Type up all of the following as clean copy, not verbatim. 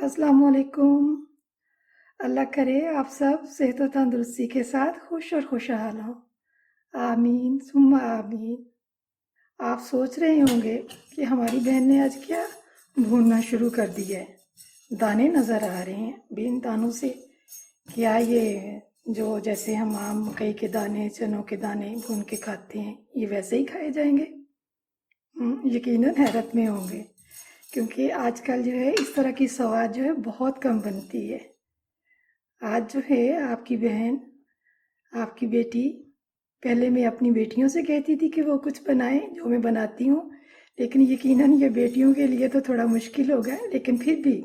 अस्सलाम वालेकुम। अल्लाह करे आप सब सेहत और तंदुरुस्ती के साथ खुश और खुशहाल हों। आमीन सुम्मा आमीन। आप सोच रहे होंगे कि हमारी बहन ने आज क्या भूनना शुरू कर दिया है। दाने नज़र आ रहे हैं। बिन दानों से क्या ये जो जैसे हम आम मकई के दाने चनों के दाने भून के खाते हैं ये वैसे ही खाए जाएंगे? यकीनन हैरत में होंगे, क्योंकि आजकल जो है इस तरह की सवाद जो है बहुत कम बनती है। आज जो है आपकी बहन, आपकी बेटी, पहले मैं अपनी बेटियों से कहती थी कि वो कुछ बनाएं जो मैं बनाती हूँ, लेकिन यकीनन ये बेटियों के लिए तो थोड़ा मुश्किल होगा, लेकिन फिर भी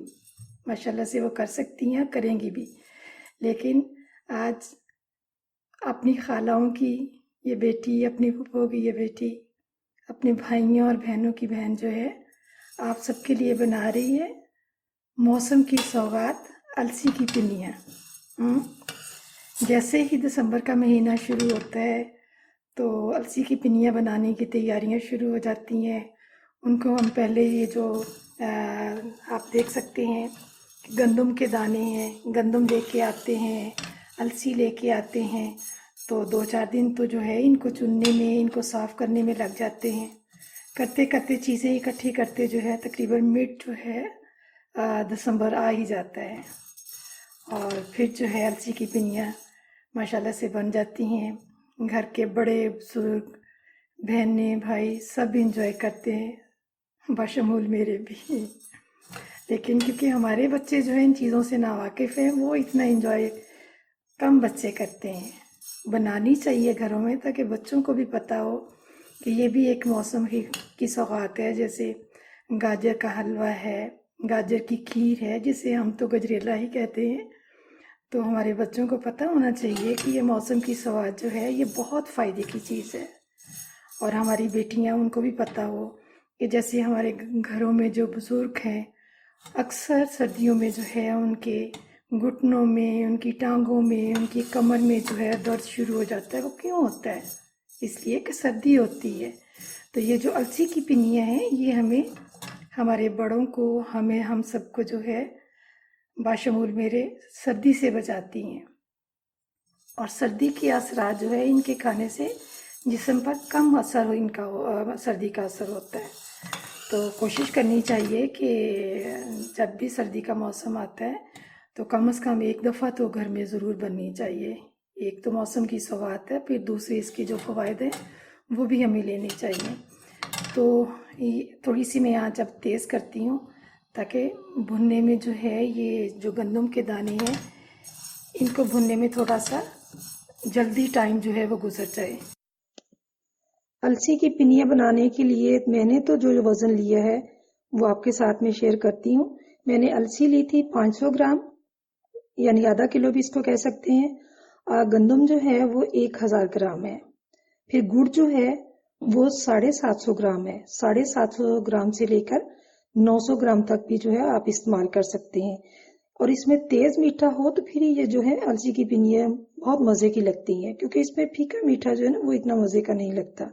माशाल्लाह से वो कर सकती हैं, करेंगी भी। लेकिन आज अपनी खालाओं की ये बेटी, अपनी फूफों की ये बेटी, अपने भाइयों और बहनों की बहन जो है आप सबके लिए बना रही है मौसम की सौगात अलसी की पिनियाँ। जैसे ही दिसंबर का महीना शुरू होता है तो अलसी की पिनियाँ बनाने की तैयारियां शुरू हो जाती हैं। उनको हम पहले ये जो आप देख सकते हैं कि गंदम के दाने हैं, गंदम लेके आते हैं, अलसी लेके आते हैं, तो 2-4 दिन तो जो है इनको चुनने में, इनको साफ़ करने में लग जाते हैं। करते करते चीज़ें इकट्ठी करते जो है तकरीबन मिड जो है दिसंबर आ ही जाता है, और फिर जो है अलसी की पिनियाँ माशाल्लाह से बन जाती हैं। घर के बड़े बुजुर्ग, बहनें, भाई सब इंजॉय करते हैं, बशमूल मेरे भी। लेकिन क्योंकि हमारे बच्चे जो है इन चीज़ों से नावाकिफ़ हैं, वो इतना इंजॉय कम बच्चे करते हैं। बनानी चाहिए घरों में ताकि बच्चों को भी पता हो कि ये भी एक मौसम की सौगात है। जैसे गाजर का हलवा है, गाजर की खीर है, जिसे हम तो गजरेला ही कहते हैं। तो हमारे बच्चों को पता होना चाहिए कि ये मौसम की सौगात जो है ये बहुत फ़ायदे की चीज़ है। और हमारी बेटियां, उनको भी पता हो कि जैसे हमारे घरों में जो बुज़ुर्ग हैं, अक्सर सर्दियों में जो है उनके घुटनों में, उनकी टांगों में, उनकी कमर में जो है दर्द शुरू हो जाता है। वो क्यों होता है? इसलिए कि सर्दी होती है। तो ये जो अलसी की पिनियाँ हैं ये हमें, हमारे बड़ों को, हमें, हम सबको जो है बाशमूल मेरे सर्दी से बचाती हैं। और सर्दी के असरात जो है इनके खाने से जिस्म पर कम असर हो, इनका सर्दी का असर होता है। तो कोशिश करनी चाहिए कि जब भी सर्दी का मौसम आता है तो कम से कम एक दफ़ा तो घर में ज़रूर बननी चाहिए। एक तो मौसम की सौगात है, फिर दूसरे इसके जो फ़वाइद हैं वो भी हमें लेने चाहिए। तो थोड़ी सी मैं आँच अब तेज़ करती हूँ ताकि भुनने में जो है ये जो गंदम के दाने हैं इनको भुनने में थोड़ा सा जल्दी टाइम जो है वो गुजर जाए। अलसी की पिनिया बनाने के लिए मैंने तो जो वज़न लिया है वो आपके साथ में शेयर करती हूँ। मैंने अलसी ली थी 500 ग्राम, यानी आधा किलो भी इसको कह सकते हैं। गंदम जो है वो 1000 ग्राम है। फिर गुड़ जो है वो 750 ग्राम है। 750 ग्राम से लेकर 900 ग्राम तक भी जो है आप इस्तेमाल कर सकते हैं। और इसमें तेज मीठा हो तो फिर ये जो है अलसी की पिनिया बहुत मजे की लगती है, क्योंकि इसमें फीका मीठा जो है ना वो इतना मजे का नहीं लगता।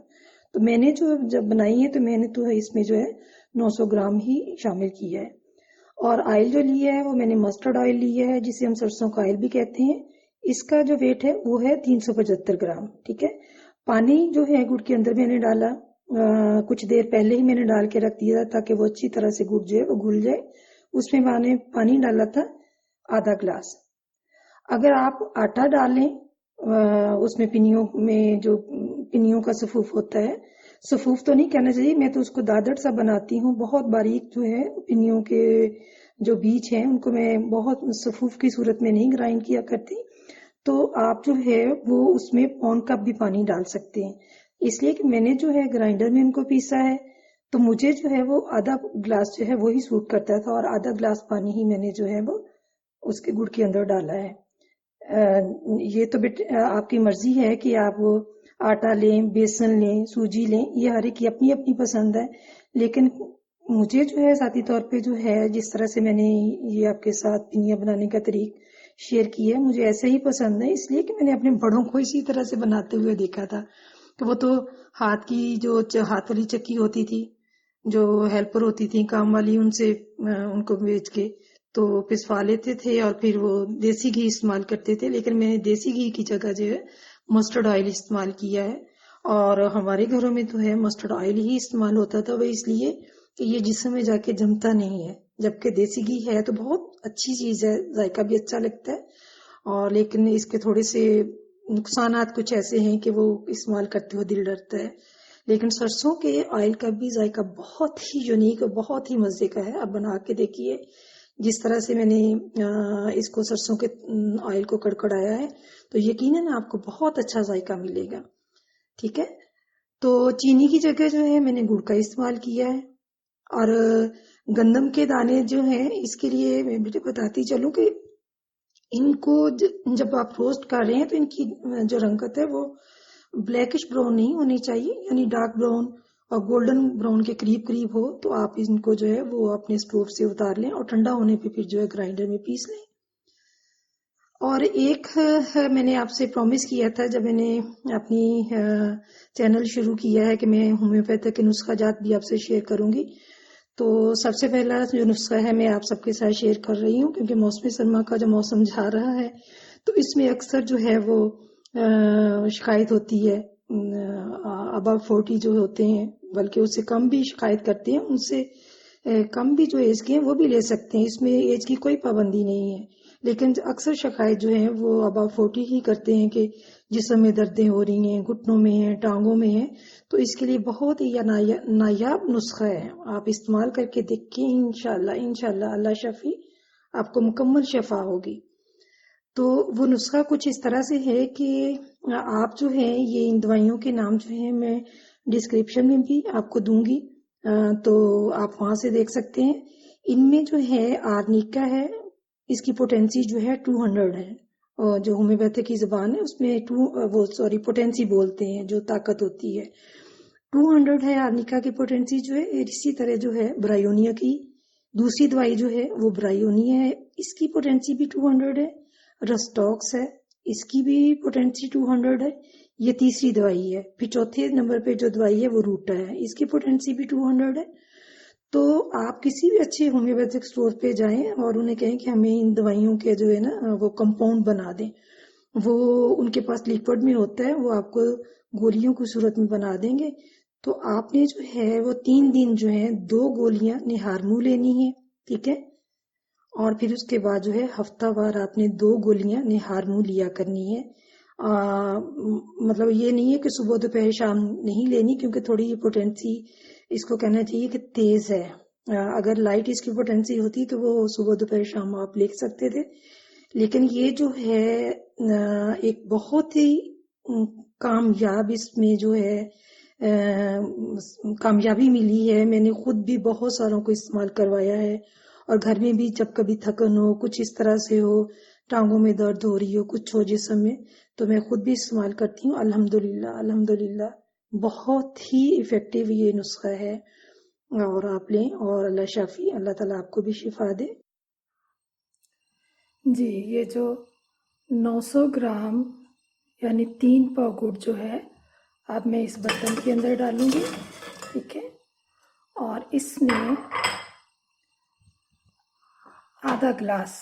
तो मैंने जो जब बनाई है तो मैंने तो इसमें जो है 900 ग्राम ही शामिल किया है। और ऑयल जो लिया है वो मैंने मस्टर्ड ऑयल लिया है, जिसे हम सरसों का ऑयल भी कहते हैं। इसका जो वेट है वो है 375 ग्राम। ठीक है। पानी जो है गुड़ के अंदर मैंने डाला, कुछ देर पहले ही मैंने डाल के रख दिया ताकि वो अच्छी तरह से गुड़ जो है वो घुल जाए। उसमें मैंने पानी डाला था आधा ग्लास। अगर आप आटा डालें उसमें पिनियों में, जो पिनियों का सफूफ होता है, सफूफ तो नहीं कहना चाहिए, मैं तो उसको दादड़ सा बनाती हूँ। बहुत बारीक जो है पिनियों के जो बीज हैं उनको मैं बहुत सफूफ की सूरत में नहीं ग्राइंड किया करती। तो आप जो है वो उसमें पौन कप भी पानी डाल सकते हैं, इसलिए कि मैंने जो है ग्राइंडर में उनको पीसा है तो मुझे जो है वो आधा ग्लास जो है वो ही सूट करता था, और आधा ग्लास पानी ही मैंने जो है वो उसके गुड़ के अंदर डाला है। ये तो आपकी मर्जी है कि आप वो आटा लें, बेसन लें, सूजी लें, ये हर एक की अपनी अपनी पसंद है। लेकिन मुझे जो है साथी तौर पे जो है जिस तरह से मैंने ये आपके साथ पिनिया बनाने का तरीका शेयर किया है, मुझे ऐसे ही पसंद है, इसलिए कि मैंने अपने बड़ों को इसी तरह से बनाते हुए देखा था। तो वो तो हाथ की जो हाथ वाली चक्की होती थी, जो हेल्पर होती थी काम वाली, उनसे उनको बेच के तो पिसवा लेते थे और फिर वो देसी घी इस्तेमाल करते थे। लेकिन मैंने देसी घी की जगह जो है मस्टर्ड ऑयल इस्तेमाल किया है, और हमारे घरों में तो है मस्टर्ड ऑयल ही इस्तेमाल होता था, वो इसलिए कि ये जिस्म में जाके जमता नहीं है। जबकि देसी घी है तो बहुत अच्छी चीज है, जायका भी अच्छा लगता है, और लेकिन इसके थोड़े से नुकसानात कुछ ऐसे हैं कि वो इस्तेमाल करते हुए दिल डरता है। लेकिन सरसों के ऑयल का भी जायका बहुत ही यूनिक और बहुत ही मजे का है। आप बना के देखिए, जिस तरह से मैंने इसको सरसों के ऑयल को कड़कड़ाया है, तो यकीनन आपको बहुत अच्छा जायका मिलेगा। ठीक है, तो चीनी की जगह जो है मैंने गुड़ का इस्तेमाल किया है। और गंदम के दाने जो हैं, इसके लिए मैं भी बताती चलूं कि इनको जब आप रोस्ट कर रहे हैं तो इनकी जो रंगत है वो ब्लैकिश ब्राउन नहीं होनी चाहिए, यानी डार्क ब्राउन और गोल्डन ब्राउन के करीब करीब हो, तो आप इनको जो है वो अपने स्टोव से उतार लें और ठंडा होने पे फिर जो है ग्राइंडर में पीस लें। और एक मैंने आपसे प्रॉमिस किया था जब मैंने अपनी चैनल शुरू किया है कि मैं होम्योपैथिक के नुस्खा जात भी आपसे शेयर करूंगी। तो सबसे पहला जो नुस्खा है मैं आप सबके साथ शेयर कर रही हूँ, क्योंकि मौसमी सरमा का जो मौसम जा रहा है तो इसमें अक्सर जो है वो शिकायत होती है। अबव 40 जो होते हैं, बल्कि उससे कम भी शिकायत करते हैं, उनसे कम भी जो एज के हैं वो भी ले सकते हैं, इसमें एज की कोई पाबंदी नहीं है। लेकिन अक्सर शिकायत जो है वो अबाव 40 ही करते हैं कि जिस्म में दर्दें हो रही हैं, घुटनों में हैं, टांगों में हैं। तो इसके लिए बहुत ही नायाब नुस्खा है, आप इस्तेमाल करके देखिए, इंशाल्लाह इंशाल्लाह अल्लाह शफी, आपको मुकम्मल शफा होगी। तो वो नुस्खा कुछ इस तरह से है कि आप जो है ये इन दवाइयों के नाम जो है मैं डिस्क्रिप्शन में भी आपको दूंगी, तो आप वहां से देख सकते हैं। इनमें जो है आर्निका है, इसकी पोटेंसी जो है 200 है, और जो होम्योपैथिक की जबान है उसमें पोटेंसी बोलते हैं, जो ताकत होती है 200 है आर्निका की पोटेंसी जो है। इसी तरह जो है ब्रायोनिया की दूसरी दवाई जो है वो ब्रायोनिया है, इसकी पोटेंसी भी 200 है। रस्टॉक्स है, इसकी भी पोटेंसी 200 है, ये तीसरी दवाई है। फिर चौथे नंबर पे जो दवाई है वो रूटा है, इसकी पोटेंसी भी 200 है। तो आप किसी भी अच्छे होम्योपैथिक स्टोर पे जाएं और उन्हें कहें कि हमें इन दवाइयों के जो है ना वो कंपाउंड बना दें, वो उनके पास लिक्विड में होता है, वो आपको गोलियों की सूरत में बना देंगे। तो आपने जो है वो 3 दिन जो है 2 गोलियां निहार मुंह लेनी है, ठीक है। और फिर उसके बाद जो है हफ्तावार आपने 2 गोलियां निहार मुंह लिया करनी है। मतलब ये नहीं है कि सुबह दोपहर शाम नहीं लेनी, क्योंकि थोड़ी ये पोटेंसी इसको कहना चाहिए कि तेज है। अगर लाइट इसकी पोटेंसी होती तो वो सुबह दोपहर शाम आप ले सकते थे, लेकिन ये जो है एक बहुत ही कामयाब इसमें जो है कामयाबी मिली है। मैंने खुद भी बहुत सारों को इस्तेमाल करवाया है, और घर में भी जब कभी थकन हो, कुछ इस तरह से हो, टांगों में दर्द हो रही हो, कुछ हो जिस्म में, तो मैं खुद भी इस्तेमाल करती हूँ। अल्हम्दुलिल्लाह अल्हम्दुलिल्लाह, बहुत ही इफेक्टिव ये नुस्खा है, और आप लें और अल्लाह शाफी, अल्लाह ताला आपको भी शिफा दे। जी, ये जो 900 ग्राम यानी 3 पाव गुड़ जो है अब मैं इस बर्तन के अंदर डालूंगी, ठीक है। और इसमें आधा ग्लास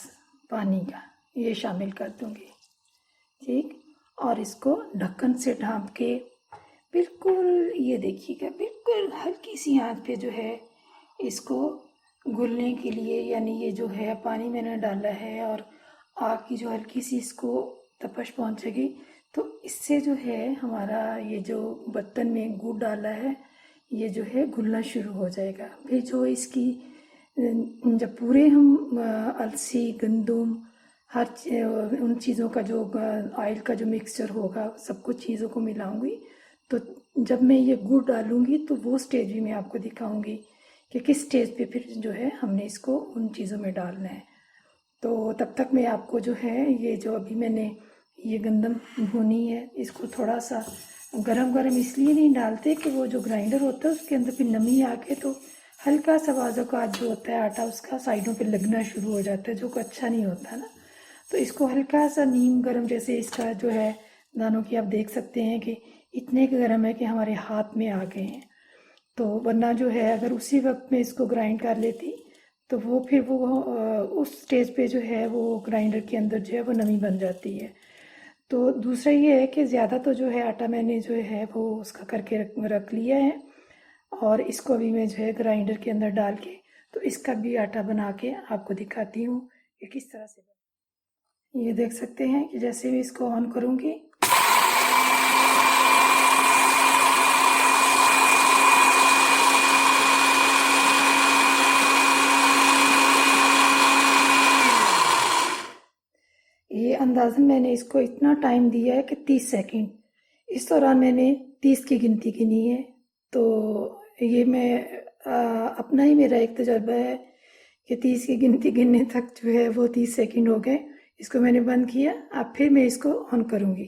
पानी का ये शामिल कर दूंगी, ठीक। और इसको ढक्कन से ढांप के बिल्कुल, ये देखिएगा, बिल्कुल हल्की सी आंच पे जो है इसको घुलने के लिए, यानी ये जो है पानी मैंने डाला है और आग की जो हल्की सी इसको तपश पहुंचेगी, तो इससे जो है हमारा ये जो बर्तन में गुड़ डाला है ये जो है घुलना शुरू हो जाएगा। फिर जो इसकी जब पूरे हम अलसी, गंदम, हर उन चीज़ों का जो ऑयल का जो मिक्सचर होगा सब कुछ चीज़ों को मिलाऊंगी, तो जब मैं ये गुड़ डालूंगी तो वो स्टेज भी मैं आपको दिखाऊंगी कि किस स्टेज पे फिर जो है हमने इसको उन चीज़ों में डालना है। तो तब तक मैं आपको जो है ये जो अभी मैंने ये गंदम भुनी है, इसको थोड़ा सा गरम गरम इसलिए नहीं डालते कि वो जो ग्राइंडर होता है उसके अंदर फिर नमी आके तो हल्का सा बाजू का जो होता है आटा उसका साइडों पे लगना शुरू हो जाता है, जो को अच्छा नहीं होता ना। तो इसको हल्का सा नीम गरम, जैसे इसका जो है दानों की आप देख सकते हैं कि इतने गर्म है कि हमारे हाथ में आ गए हैं। तो वरना जो है अगर उसी वक्त में इसको ग्राइंड कर लेती तो वो फिर वो उस स्टेज पे जो है वो ग्राइंडर के अंदर जो है वो नमी बन जाती है। तो दूसरा ये है कि ज़्यादा तो जो है आटा मैंने जो है वो उसका करके रख लिया है, और इसको अभी मैं जो है ग्राइंडर के अंदर डाल के तो इसका भी आटा बना के आपको दिखाती हूँ कि किस तरह से। ये देख सकते हैं कि जैसे भी इसको ऑन करूँगी ये अंदाज़न मैंने इसको इतना टाइम दिया है कि 30 सेकंड। इस दौरान मैंने 30 की गिनती गिनी है। तो ये मैं अपना ही मेरा एक तजर्बा है कि 30 की गिनती गिनने तक जो है वो 30 सेकंड हो गए। इसको मैंने बंद किया, अब फिर मैं इसको ऑन करूँगी।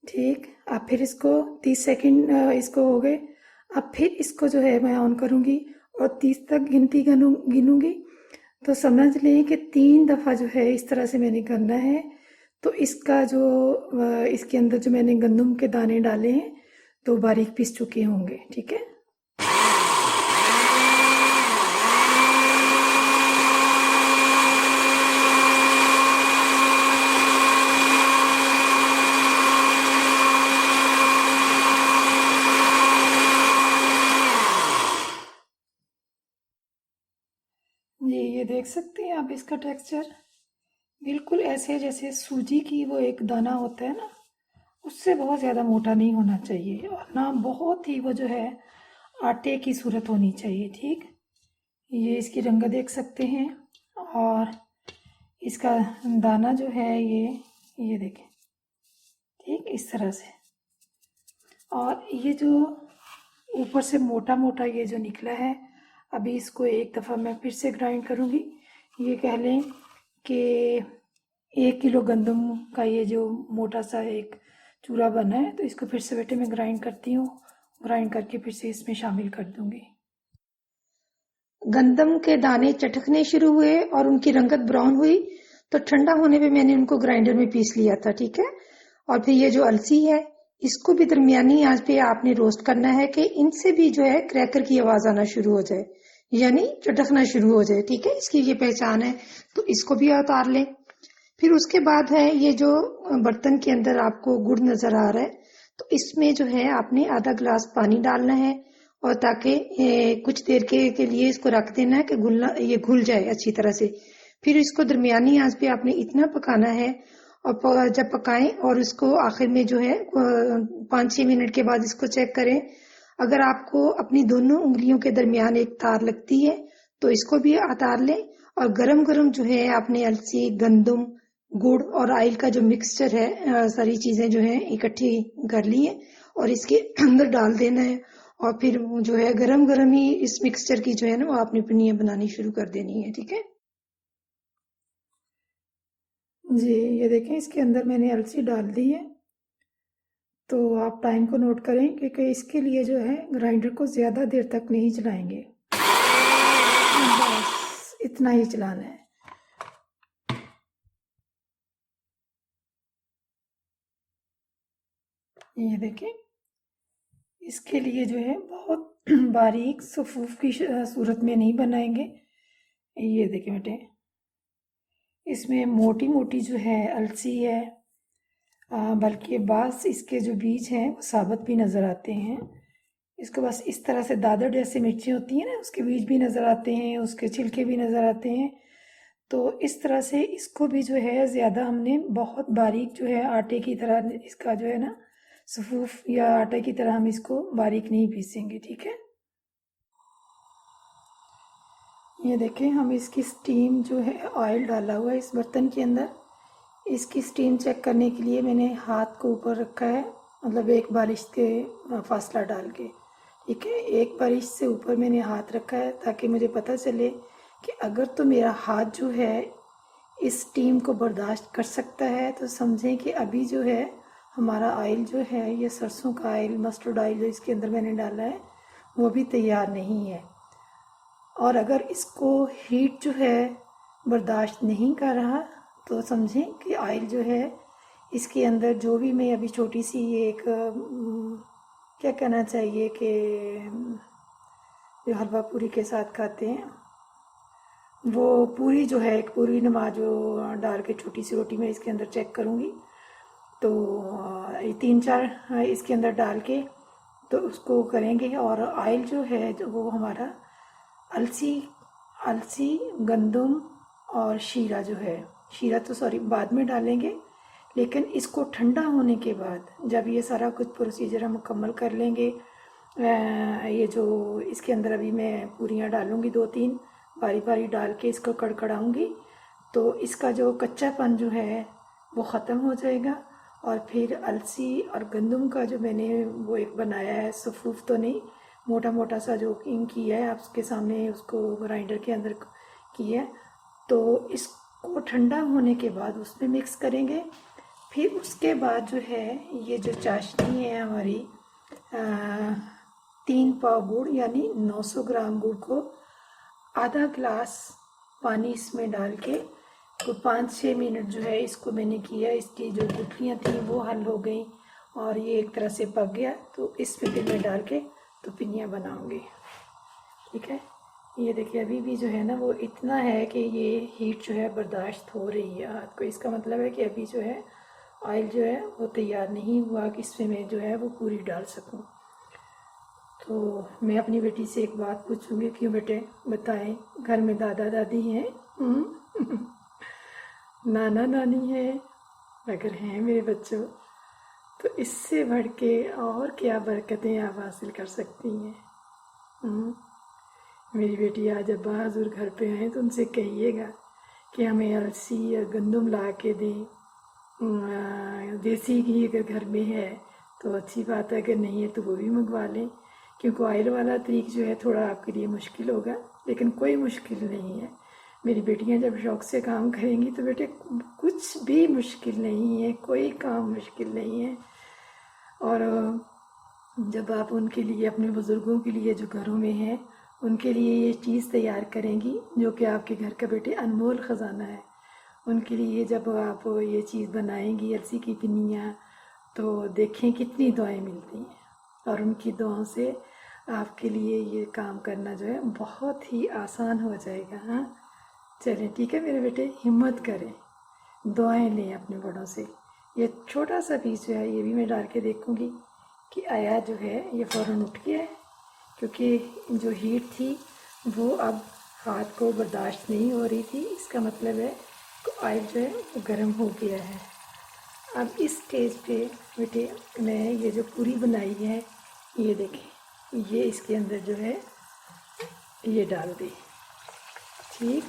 ठीक, अब फिर इसको 30 सेकंड इसको हो गए। अब फिर इसको जो है मैं ऑन करूँगी और 30 तक गिनती गिनूँगी। तो समझ लें कि 3 दफ़ा जो है इस तरह से मैंने करना है। तो इसका जो इसके अंदर जो मैंने गंदम के दाने डाले हैं तो बारीक पीस चुके होंगे। ठीक है, ये देख सकते हैं आप इसका टेक्सचर बिल्कुल ऐसे जैसे सूजी की वो एक दाना होता है ना, उससे बहुत ज़्यादा मोटा नहीं होना चाहिए और ना बहुत ही वो जो है आटे की सूरत होनी चाहिए। ठीक, ये इसकी रंगत देख सकते हैं और इसका दाना जो है ये देखें। ठीक, इस तरह से। और ये जो ऊपर से मोटा मोटा ये जो निकला है, अभी इसको एक दफ़ा मैं फिर से ग्राइंड करूँगी। ये कह लें कि 1 किलो गंदम का ये जो मोटा सा एक चूरा बना है, तो इसको फिर से बेटे मैं ग्राइंड करती हूँ। ग्राइंड करके फिर से इसमें शामिल कर दूँगी। गंदम के दाने चटकने शुरू हुए और उनकी रंगत ब्राउन हुई तो ठंडा होने पे मैंने उनको ग्राइंडर में पीस लिया था। ठीक है, और फिर ये जो अलसी है इसको भी दरमियानी आंच पे आपने रोस्ट करना है कि इनसे भी जो है क्रैकर की आवाज आना शुरू हो जाए, यानी चटकना शुरू हो जाए। ठीक है, इसकी ये पहचान है। तो इसको भी उतार लें। फिर उसके बाद है ये जो बर्तन के अंदर आपको गुड़ नजर आ रहा है, तो इसमें जो है आपने आधा गिलास पानी डालना है और ताकि कुछ देर के लिए इसको रख देना है कि ये घुल जाए अच्छी तरह से। फिर इसको दरमियानी आंच पे आपने इतना पकाना है और जब पकाएं और इसको आखिर में जो है 5-6 मिनट के बाद इसको चेक करें। अगर आपको अपनी दोनों उंगलियों के दरमियान एक तार लगती है तो इसको भी उतार लें। और गरम गरम जो है आपने अलसी, गंदम, गुड़ और ऑयल का जो मिक्सचर है, सारी चीजें जो है इकट्ठी कर ली है और इसके अंदर डाल देना है। और फिर जो है गरम गरम ही इस मिक्सचर की जो है ना वो आपने पिनियां बनानी शुरू कर देनी है। ठीक है जी, ये देखें इसके अंदर मैंने अलसी डाल दी है। तो आप टाइम को नोट करें क्योंकि इसके लिए जो है ग्राइंडर को ज़्यादा देर तक नहीं चलाएंगे, बस इतना ही चलाना है। ये देखें, इसके लिए जो है बहुत बारीक सफूफ की सूरत में नहीं बनाएंगे। ये देखें बेटे, इसमें मोटी मोटी जो है अलसी है, बल्कि बास इसके जो बीज हैं वो साबुत भी नज़र आते हैं। इसको बस इस तरह से दादर जैसे मिर्ची होती है ना, उसके बीज भी नज़र आते हैं, उसके छिलके भी नज़र आते हैं। तो इस तरह से इसको भी जो है ज़्यादा हमने बहुत बारीक जो है आटे की तरह इसका जो है ना सफूफ या आटे की तरह हम इसको बारीक नहीं पीसेंगे। ठीक है, ये देखें हम इसकी स्टीम जो है ऑयल डाला हुआ है इस बर्तन के अंदर। इसकी स्टीम चेक करने के लिए मैंने हाथ को ऊपर रखा है, मतलब एक बारिश के फासला डाल के। ठीक है, एक बारिश से ऊपर मैंने हाथ रखा है ताकि मुझे पता चले कि अगर तो मेरा हाथ जो है इस स्टीम को बर्दाश्त कर सकता है तो समझें कि अभी जो है हमारा ऑयल जो है ये सरसों का ऑयल, मस्टर्ड ऑयल जो इसके अंदर मैंने डाला है वो भी तैयार नहीं है। और अगर इसको हीट जो है बर्दाश्त नहीं कर रहा तो समझें कि ऑयल जो है इसके अंदर जो भी मैं अभी छोटी सी एक क्या कहना चाहिए कि जो हलवा पूरी के साथ खाते हैं वो पूरी जो है, एक पूरी नमा जो डाल के छोटी सी रोटी में इसके अंदर चेक करूँगी। तो ये 3-4 इसके अंदर डाल के तो उसको करेंगे। और ऑयल जो है जो वो हमारा अलसी गंदम और शीरा जो है, शीरा तो सॉरी बाद में डालेंगे, लेकिन इसको ठंडा होने के बाद जब ये सारा कुछ प्रोसीजर हम मुकम्मल कर लेंगे, ये जो इसके अंदर अभी मैं पूरियाँ डालूँगी 2-3 बारी बारी डाल के इसको कड़कड़ाऊँगी, तो इसका जो कच्चापन जो है वो ख़त्म हो जाएगा। और फिर अलसी और गंदम का जो मैंने वो एक बनाया है, सफ़ूफ तो नहीं, मोटा मोटा सा जो किया है आपके सामने, उसको ग्राइंडर के अंदर किया है, तो इसको ठंडा होने के बाद उसमें मिक्स करेंगे। फिर उसके बाद जो है ये जो चाशनी है हमारी 3 पाव गुड़ यानी 900 ग्राम गुड़ को आधा गिलास पानी इसमें डाल के तो 5-6 मिनट जो है इसको मैंने किया। इसकी जो गुठलियाँ थी वो हल हो गई और ये एक तरह से पक गया। तो इसमें फिर मैं डाल के तो पिनियाँ बनाऊँगी। ठीक है, ये देखिए अभी भी जो है ना वो इतना है कि ये हीट जो है बर्दाश्त हो रही है हाथ को। इसका मतलब है कि अभी जो है ऑयल जो है वो तैयार नहीं हुआ कि इसमें मैं जो है वो पूरी डाल सकूं। तो मैं अपनी बेटी से एक बात पूछूंगी, क्यों बेटे बताएं, घर में दादा दादी हैं, नाना नानी है, अगर हैं मेरे बच्चों तो इससे बढ़ के और क्या बरकतें आप हासिल कर सकती हैं। मेरी बेटी आज अब्बा हजूर घर पे आए तो उनसे कहिएगा कि हमें अलसी और गंदम ला के दें, देसी घी अगर घर में है तो अच्छी बात है, अगर नहीं है तो वो भी मंगवा लें, क्योंकि ऑयल वाला तरीक जो है थोड़ा आपके लिए मुश्किल होगा, लेकिन कोई मुश्किल नहीं है। मेरी बेटियां जब शौक़ से काम करेंगी तो बेटे कुछ भी मुश्किल नहीं है, कोई काम मुश्किल नहीं है। और जब आप उनके लिए, अपने बुज़ुर्गों के लिए जो घरों में हैं, उनके लिए ये चीज़ तैयार करेंगी जो कि आपके घर का बेटे अनमोल ख़जाना है, उनके लिए जब आप ये चीज़ बनाएंगी अलसी की पिनियाँ, तो देखें कितनी दुआएं मिलती हैं। और उनकी दुआओं से आपके लिए ये काम करना जो है बहुत ही आसान हो जाएगा। हाँ चलें, ठीक है मेरे बेटे, हिम्मत करें, दुआएं लें अपने बड़ों से। ये छोटा सा पीस जो है ये भी मैं डाल के देखूँगी कि आया जो है ये फ़ौरन उठ गया है, क्योंकि जो हीट थी वो अब हाथ को बर्दाश्त नहीं हो रही थी। इसका मतलब है ऑयल जो है वो गर्म हो गया है। अब इस स्टेज पे बेटे मैं ये जो पूरी बनाई है, ये देखें, ये इसके अंदर जो है ये डाल दी। ठीक,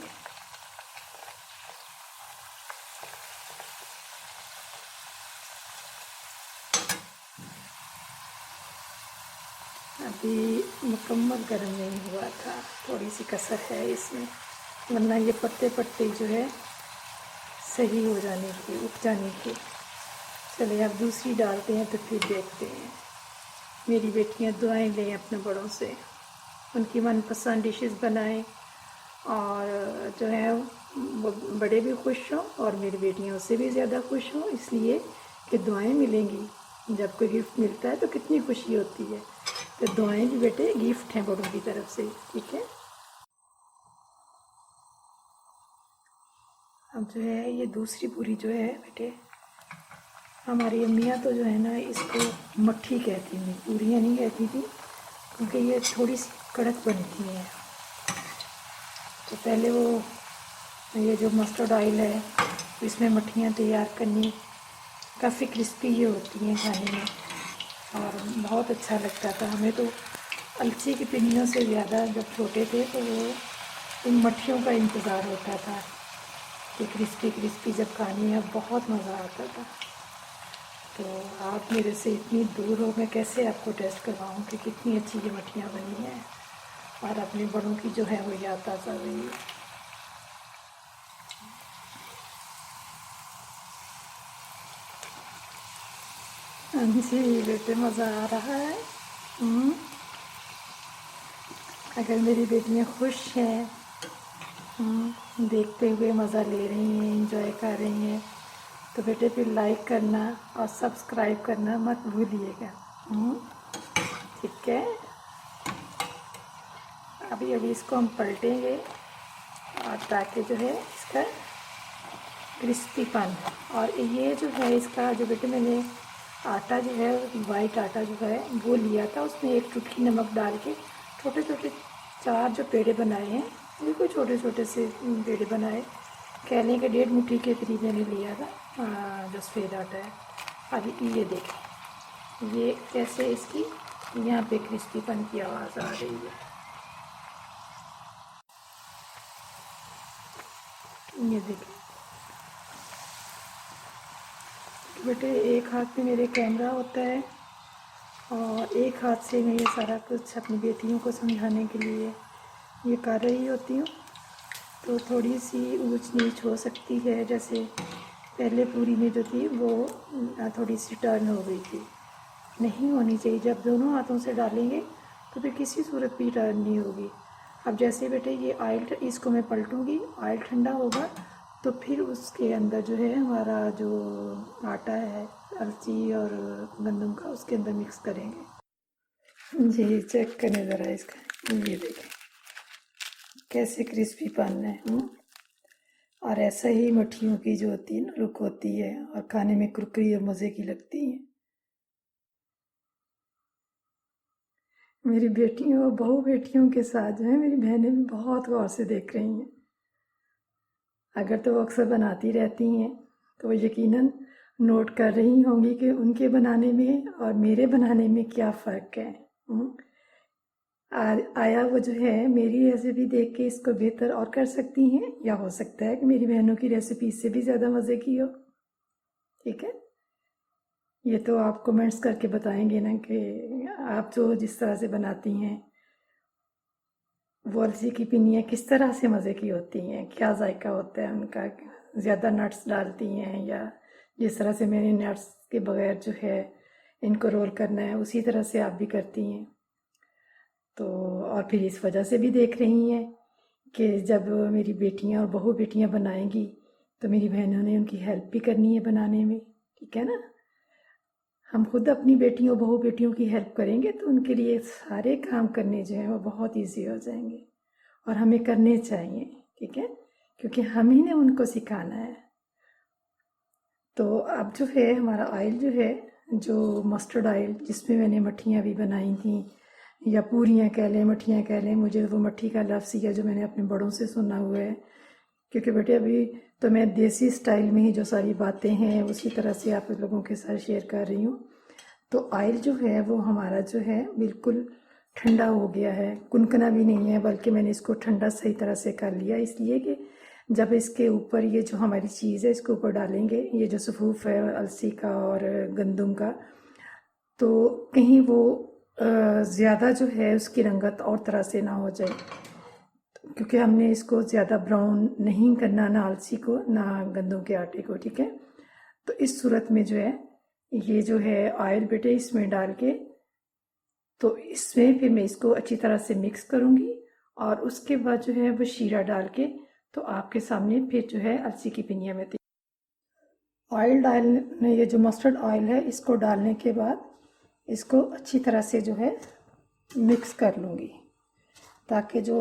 अभी मुकम्मल गर्म नहीं हुआ था, थोड़ी सी कसर है इसमें, वरना ये पत्ते पत्ते जो है सही हो जाने की, उठ जाने की। चलिए अब दूसरी डालते हैं तो फिर देखते हैं। मेरी बेटियां दुआएं लें अपने बड़ों से, उनकी मनपसंद डिशेस बनाएं, और जो है वो बड़े भी खुश हों और मेरी बेटियां उससे भी ज़्यादा खुश हों, इसलिए कि दुआएं मिलेंगी। जब कोई गिफ्ट मिलता है तो कितनी खुशी होती है, तो दुआएं भी बेटे गिफ्ट हैं बड़ों की तरफ से। ठीक है, अब जो है ये दूसरी पूरी जो है बेटे, हमारी अम्मियाँ तो जो है ना इसको मट्ठी कहती थी, पूरियाँ नहीं कहती थी, क्योंकि ये थोड़ी सी कड़क बनती है। तो पहले वो ये जो मस्टर्ड ऑयल है इसमें मट्ठियाँ तैयार करनी, काफ़ी क्रिस्पी ये होती हैं खाने में और बहुत अच्छा लगता था हमें। तो अलसी की पिनियों से ज़्यादा जब छोटे थे तो वो इन मट्ठियों का इंतज़ार होता था कि क्रिस्पी क्रिस्पी जब खानी है, बहुत मज़ा आता था। तो आप मेरे से इतनी दूर हो, मैं कैसे आपको टेस्ट करवाऊँ कि कितनी अच्छी ये मट्ठियाँ बनी हैं और अपने बड़ों की जो है वो याद ताज़ा हुई है। हाँ जी बेटे, मज़ा आ रहा है। अगर मेरी बेटियाँ खुश हैं देखते हुए मज़ा ले रही हैं, एंजॉय कर रही हैं। तो बेटे फिर लाइक करना और सब्सक्राइब करना मत भूलिएगा। ठीक है। अभी अभी इसको हम पलटेंगे और ताकि जो है इसका क्रिस्पीपन, और ये जो है इसका जो बेटे मैंने आटा जो है वाइट आटा जो है वो लिया था, उसमें एक चुटकी नमक डाल के छोटे छोटे 4 जो पेड़े बनाए हैं, बिल्कुल छोटे छोटे से पेड़े बनाए। कह लें कि 1.5 मुट्ठी के करीब मैंने लिया था जो सफ़ेद आटा है। अभी ये देखें ये कैसे इसकी यहाँ पे क्रिस्पीपन की आवाज़ आ रही है। ये देखें बेटे, एक हाथ में मेरे कैमरा होता है और एक हाथ से मैं ये सारा कुछ अपनी बेटियों को समझाने के लिए ये कर रही होती हूँ। तो थोड़ी सी ऊंच नीच हो सकती है, जैसे पहले पूरी में जो थी वो थोड़ी सी टर्न हो गई थी, नहीं होनी चाहिए। जब दोनों हाथों से डालेंगे तो फिर किसी सूरत भी टर्न नहीं होगी। अब जैसे बेटे ये ऑयल, इसको मैं पलटूँगी, ऑयल ठंडा होगा तो फिर उसके अंदर जो है हमारा जो आटा है अलसी और गंदम का, उसके अंदर मिक्स करेंगे। जी चेक करें ज़रा इसका, ये देखें कैसे क्रिस्पी पान है। और ऐसा ही मठियों की जो होती है ना लुक होती है, और खाने में कुरकुरी और मज़े की लगती है। मेरी बेटियों और बहू बेटियों के साथ जो है मेरी बहनें भी बहुत गौर से देख रही हैं। अगर तो वो अक्सर बनाती रहती हैं तो वो यकीनन नोट कर रही होंगी कि उनके बनाने में और मेरे बनाने में क्या फ़र्क है। आया वो जो है मेरी रेसिपी देख के इसको बेहतर और कर सकती हैं, या हो सकता है कि मेरी बहनों की रेसिपी इससे भी ज़्यादा मज़े की हो। ठीक है, ये तो आप कमेंट्स करके बताएंगे ना कि आप जो जिस तरह से बनाती हैं वो अलसी की पिनियाँ किस तरह से मज़े की होती हैं, क्या जायका होता है उनका, ज़्यादा नट्स डालती हैं या जिस तरह से मैंने नट्स के बगैर जो है इनको रोल करना है उसी तरह से आप भी करती हैं। तो और फिर इस वजह से भी देख रही हैं कि जब मेरी बेटियां और बहू बेटियां बनाएंगी तो मेरी बहनों ने उनकी हेल्प भी करनी है बनाने में। ठीक है ना, हम खुद अपनी बेटियों बहू बेटियों की हेल्प करेंगे तो उनके लिए सारे काम करने जो हैं वो बहुत इजी हो जाएंगे, और हमें करने चाहिए। ठीक है, क्योंकि हम ही ने उनको सिखाना है। तो अब जो है हमारा ऑयल जो है, जो मस्टर्ड ऑयल जिसमें मैंने मट्ठियाँ भी बनाई थी, या पूरियाँ कह लें मट्ठियाँ कह लें, मुझे वो मट्ठी का लफ्ज़ ही है जो मैंने अपने बड़ों से सुना हुआ है। क्योंकि बेटे अभी तो मैं देसी स्टाइल में ही जो सारी बातें हैं उसी तरह से आप लोगों के साथ शेयर कर रही हूँ। तो ऑयल जो है वो हमारा जो है बिल्कुल ठंडा हो गया है, कुनकुना भी नहीं है, बल्कि मैंने इसको ठंडा सही तरह से कर लिया, इसलिए कि जब इसके ऊपर ये जो हमारी चीज़ है इसके ऊपर डालेंगे, ये जो सफ़ूफ है अलसी का और गंदम का, तो कहीं वो ज़्यादा जो है उसकी रंगत और तरह से ना हो जाए, क्योंकि हमने इसको ज़्यादा ब्राउन नहीं करना, ना अलसी को ना गंदम के आटे को। ठीक है, तो इस सूरत में जो है ये जो है ऑयल बेटे इसमें डाल के, तो इसमें फिर मैं इसको अच्छी तरह से मिक्स करूँगी, और उसके बाद जो है वो शीरा डाल के तो आपके सामने फिर जो है अलसी की पिनिया में ऑयल डालने, ये जो मस्टर्ड ऑयल है इसको डालने के बाद इसको अच्छी तरह से जो है मिक्स कर लूँगी, ताकि जो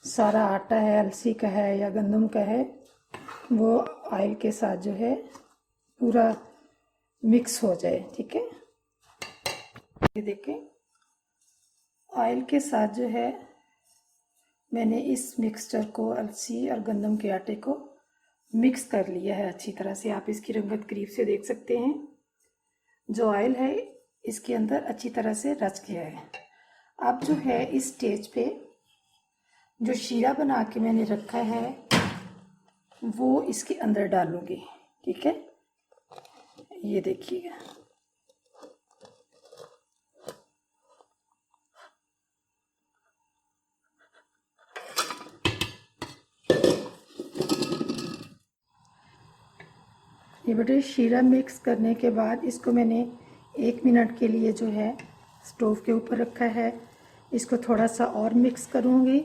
सारा आटा है अलसी का है या गंदम का है वो ऑयल के साथ जो है पूरा मिक्स हो जाए। ठीक है, ये देखें ऑयल के साथ जो है मैंने इस मिक्सचर को, अलसी और गंदम के आटे को मिक्स कर लिया है अच्छी तरह से। आप इसकी रंगत करीब से देख सकते हैं, जो ऑयल है इसके अंदर अच्छी तरह से रच गया है। अब जो है इस स्टेज पे जो शीरा बना के मैंने रखा है वो इसके अंदर डालूंगी। ठीक है, ये देखिएगा, ये बेटे शीरा मिक्स करने के बाद इसको मैंने 1 मिनट के लिए जो है स्टोव के ऊपर रखा है। इसको थोड़ा सा और मिक्स करूँगी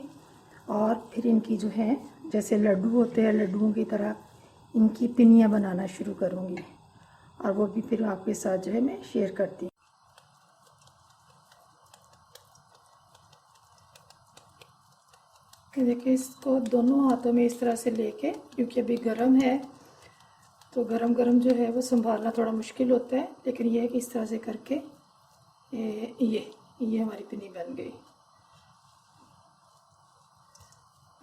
और फिर इनकी जो है जैसे लड्डू होते हैं, लड्डुओं की तरह इनकी पिनियाँ बनाना शुरू करूँगी, और वो भी फिर आपके साथ जो है मैं शेयर करती हूँ। देखिए, इसको दोनों हाथों में इस तरह से लेके, क्योंकि अभी गर्म है तो गरम गरम जो है वो संभालना थोड़ा मुश्किल होता है, लेकिन ये है कि इस तरह से करके ये हमारी पिनी बन गई।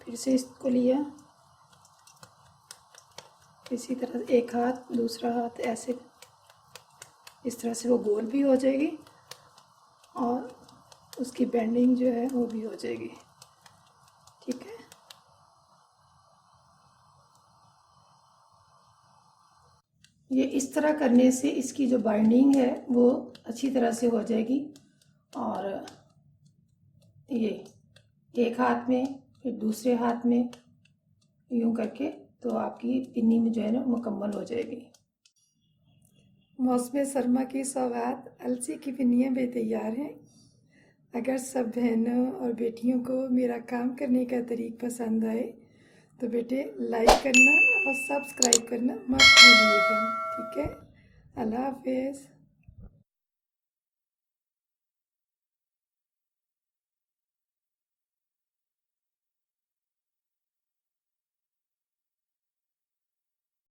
फिर से इसको लिया, इसी तरह एक हाथ दूसरा हाथ ऐसे, इस तरह से वो गोल भी हो जाएगी और उसकी बेंडिंग जो है वो भी हो जाएगी। ठीक है, ये इस तरह करने से इसकी जो बाइंडिंग है वो अच्छी तरह से हो जाएगी। और ये एक हाथ में फिर दूसरे हाथ में यूं करके तो आपकी पिन्नी में जो है ना मुकम्मल हो जाएगी। मौसम सरमा की सौगात अलसी की पिन्नियाँ भी तैयार हैं। अगर सब बहनों और बेटियों को मेरा काम करने का तरीका पसंद आए तो बेटे लाइक करना और सब्सक्राइब करना मत भूलिएगा। ठीक है, अल्लाह हाफिज़।